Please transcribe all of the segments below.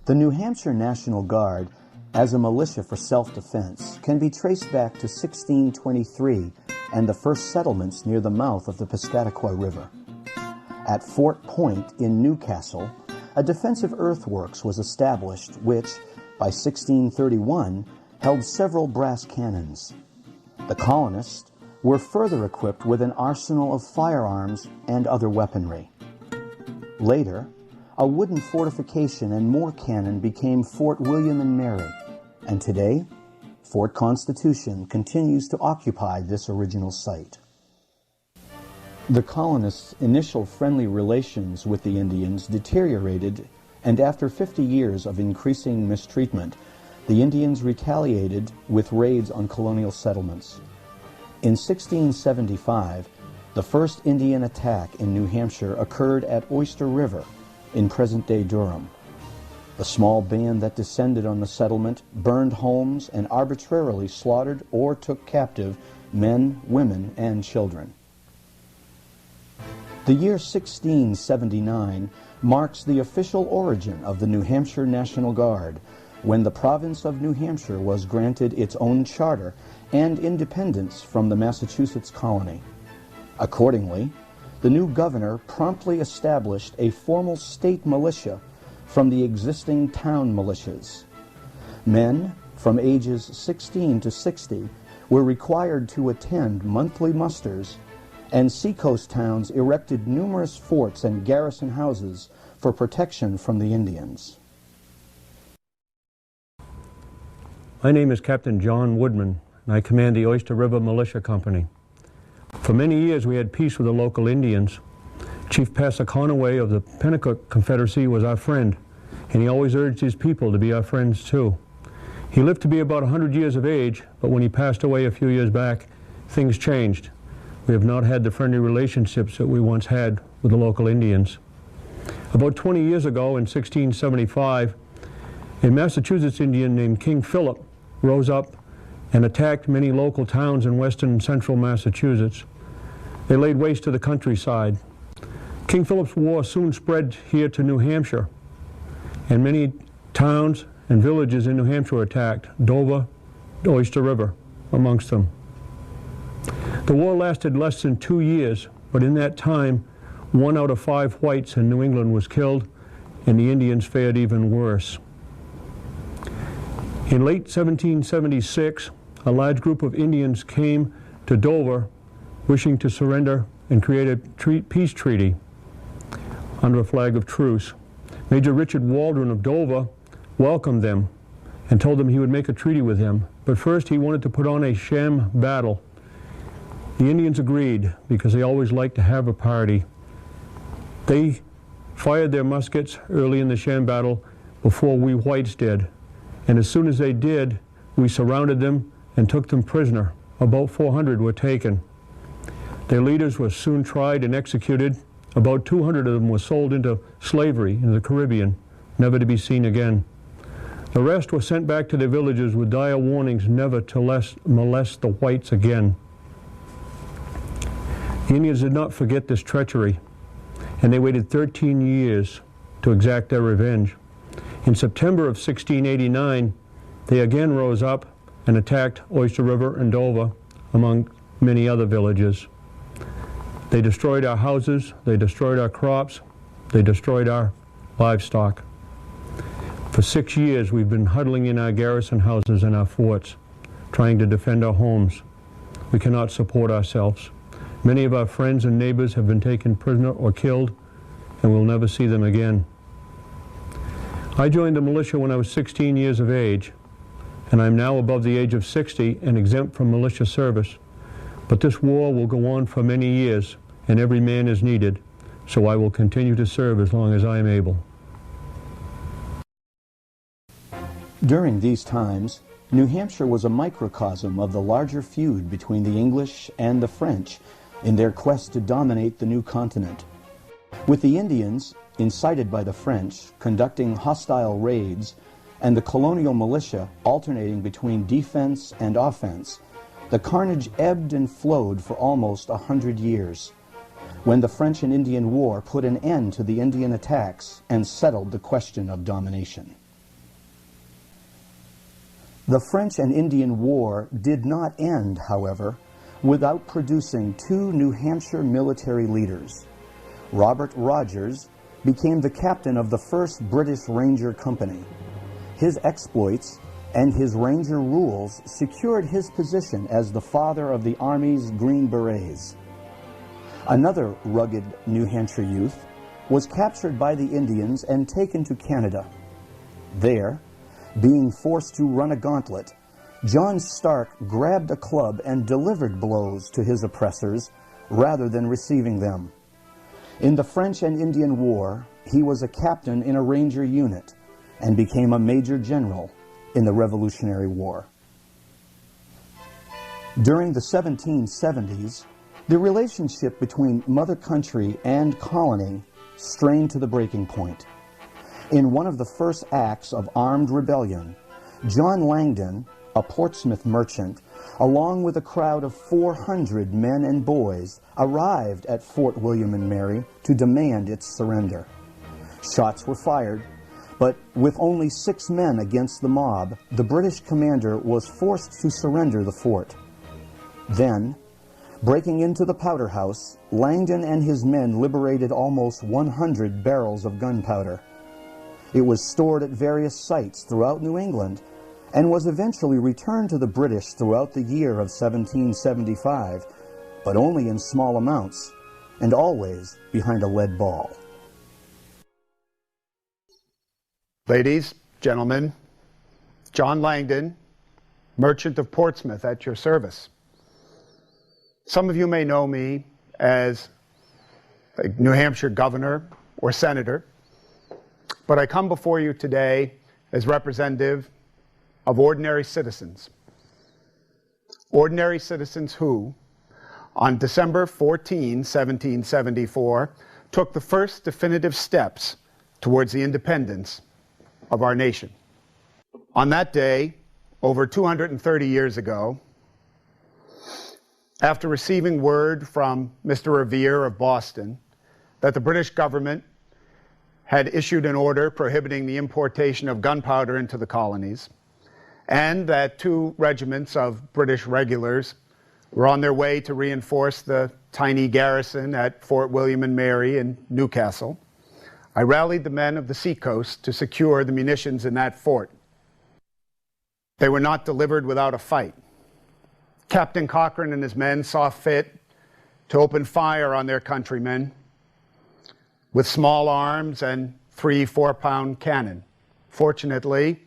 The New Hampshire National Guard, as a militia for self-defense, can be traced back to 1623 and the first settlements near the mouth of the Piscataqua River. At Fort Point in Newcastle, a defensive earthworks was established which, by 1631, held several brass cannons. The colonists were further equipped with an arsenal of firearms and other weaponry. Later, a wooden fortification and more cannon became Fort William and Mary, and today, Fort Constitution continues to occupy this original site. The colonists' initial friendly relations with the Indians deteriorated, and after 50 years of increasing mistreatment, the Indians retaliated with raids on colonial settlements. In 1675, the first Indian attack in New Hampshire occurred at Oyster River in present-day Durham. The small band that descended on the settlement burned homes and arbitrarily slaughtered or took captive men, women, and children. The year 1679 marks the official origin of the New Hampshire National Guard, when the province of New Hampshire was granted its own charter and independence from the Massachusetts colony. Accordingly, the new governor promptly established a formal state militia from the existing town militias. Men from ages 16 to 60 were required to attend monthly musters, and seacoast towns erected numerous forts and garrison houses for protection from the Indians. My name is Captain John Woodman, and I command the Oyster River Militia Company. For many years we had peace with the local Indians. Chief Passaconaway of the Pennacook Confederacy was our friend, and he always urged his people to be our friends too. He lived to be about 100 years of age, but when he passed away a few years back, things changed. We have not had the friendly relationships that we once had with the local Indians. About 20 years ago, in 1675, a Massachusetts Indian named King Philip rose up and attacked many local towns in western and central Massachusetts. They laid waste to the countryside. King Philip's war soon spread here to New Hampshire, and many towns and villages in New Hampshire were attacked, Dover, Oyster River amongst them. The war lasted less than 2 years, but in that time, 1 out of 5 whites in New England was killed, and the Indians fared even worse. In late 1776, a large group of Indians came to Dover wishing to surrender and create a peace treaty under a flag of truce. Major Richard Waldron of Dover welcomed them and told them he would make a treaty with them, but first he wanted to put on a sham battle. The Indians agreed because they always liked to have a party. They fired their muskets early in the sham battle before we whites did, and as soon as they did, we surrounded them and took them prisoner. About 400 were taken. Their leaders were soon tried and executed. About 200 of them were sold into slavery in the Caribbean, never to be seen again. The rest were sent back to their villages with dire warnings never to molest the whites again. The Indians did not forget this treachery, and they waited 13 years to exact their revenge. In September of 1689, they again rose up and attacked Oyster River and Dover, among many other villages. They destroyed our houses, they destroyed our crops, they destroyed our livestock. For 6 years we've been huddling in our garrison houses and our forts, trying to defend our homes. We cannot support ourselves. Many of our friends and neighbors have been taken prisoner or killed, and we'll never see them again. I joined the militia when I was 16 years of age, and I'm now above the age of 60 and exempt from militia service. But this war will go on for many years, and every man is needed, so I will continue to serve as long as I am able. During these times, New Hampshire was a microcosm of the larger feud between the English and the French in their quest to dominate the new continent. With the Indians, incited by the French, conducting hostile raids, and the colonial militia alternating between defense and offense, the carnage ebbed and flowed for almost 100 years, when the French and Indian War put an end to the Indian attacks and settled the question of domination. The French and Indian War did not end, however, without producing two New Hampshire military leaders. Robert Rogers became the captain of the 1st British Ranger Company. His exploits and his Ranger rules secured his position as the father of the Army's Green Berets. Another rugged New Hampshire youth was captured by the Indians and taken to Canada. There, being forced to run a gauntlet, John Stark grabbed a club and delivered blows to his oppressors rather than receiving them. In the French and Indian War, he was a captain in a Ranger unit and became a major general in the Revolutionary War. During the 1770s, the relationship between mother country and colony strained to the breaking point. In one of the first acts of armed rebellion, John Langdon, a Portsmouth merchant, along with a crowd of 400 men and boys, arrived at Fort William and Mary to demand its surrender. Shots were fired, but with only 6 men against the mob, the British commander was forced to surrender the fort. Then, breaking into the powder house, Langdon and his men liberated almost 100 barrels of gunpowder. It was stored at various sites throughout New England and was eventually returned to the British throughout the year of 1775, but only in small amounts and always behind a lead ball. Ladies, gentlemen, John Langdon, merchant of Portsmouth, at your service. Some of you may know me as a New Hampshire governor or senator, but I come before you today as representative of ordinary citizens. Ordinary citizens who, on December 14, 1774, took the first definitive steps towards the independence of our nation. On that day, over 230 years ago, after receiving word from Mr. Revere of Boston that the British government had issued an order prohibiting the importation of gunpowder into the colonies, and that 2 regiments of British regulars were on their way to reinforce the tiny garrison at Fort William and Mary in Newcastle, I rallied the men of the seacoast to secure the munitions in that fort. They were not delivered without a fight. Captain Cochrane and his men saw fit to open fire on their countrymen with small arms and 3 4-pound cannon. Fortunately,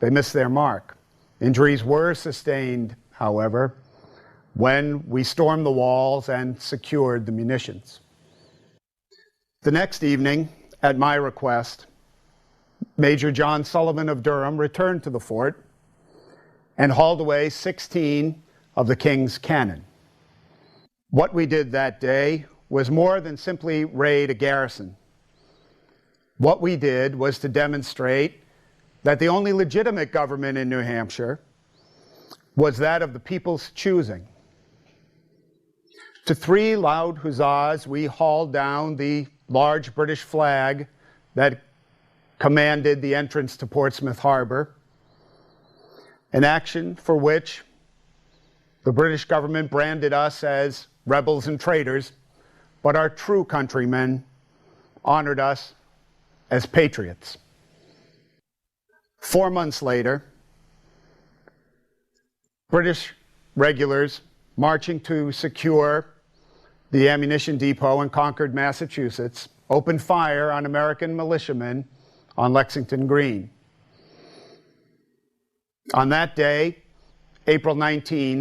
they missed their mark. Injuries were sustained, however, when we stormed the walls and secured the munitions. The next evening, at my request, Major John Sullivan of Durham returned to the fort and hauled away 16 of the King's cannon. What we did that day was more than simply raid a garrison. What we did was to demonstrate that the only legitimate government in New Hampshire was that of the people's choosing. To 3 loud huzzas, we hauled down the large British flag that commanded the entrance to Portsmouth Harbor, an action for which the British government branded us as rebels and traitors, but our true countrymen honored us as patriots. 4 months later, British regulars marching to secure the ammunition depot in Concord, Massachusetts, opened fire on American militiamen on Lexington Green. On that day, April 19,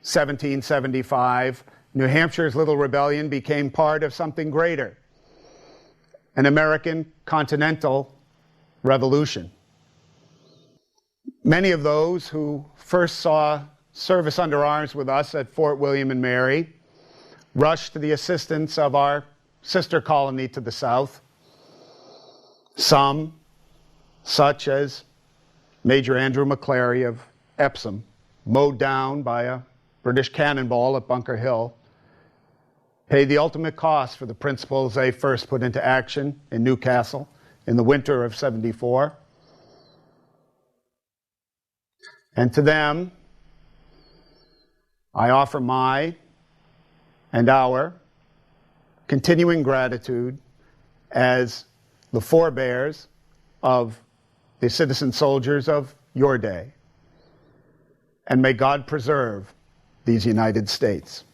1775, New Hampshire's little rebellion became part of something greater, an American continental revolution. Many of those who first saw service under arms with us at Fort William and Mary rushed to the assistance of our sister colony to the south. Some, such as Major Andrew McClary of Epsom, mowed down by a British cannonball at Bunker Hill, paid the ultimate cost for the principles they first put into action in Newcastle in the winter of '74. And to them, I offer my and our continuing gratitude as the forebears of the citizen soldiers of your day. And may God preserve these United States.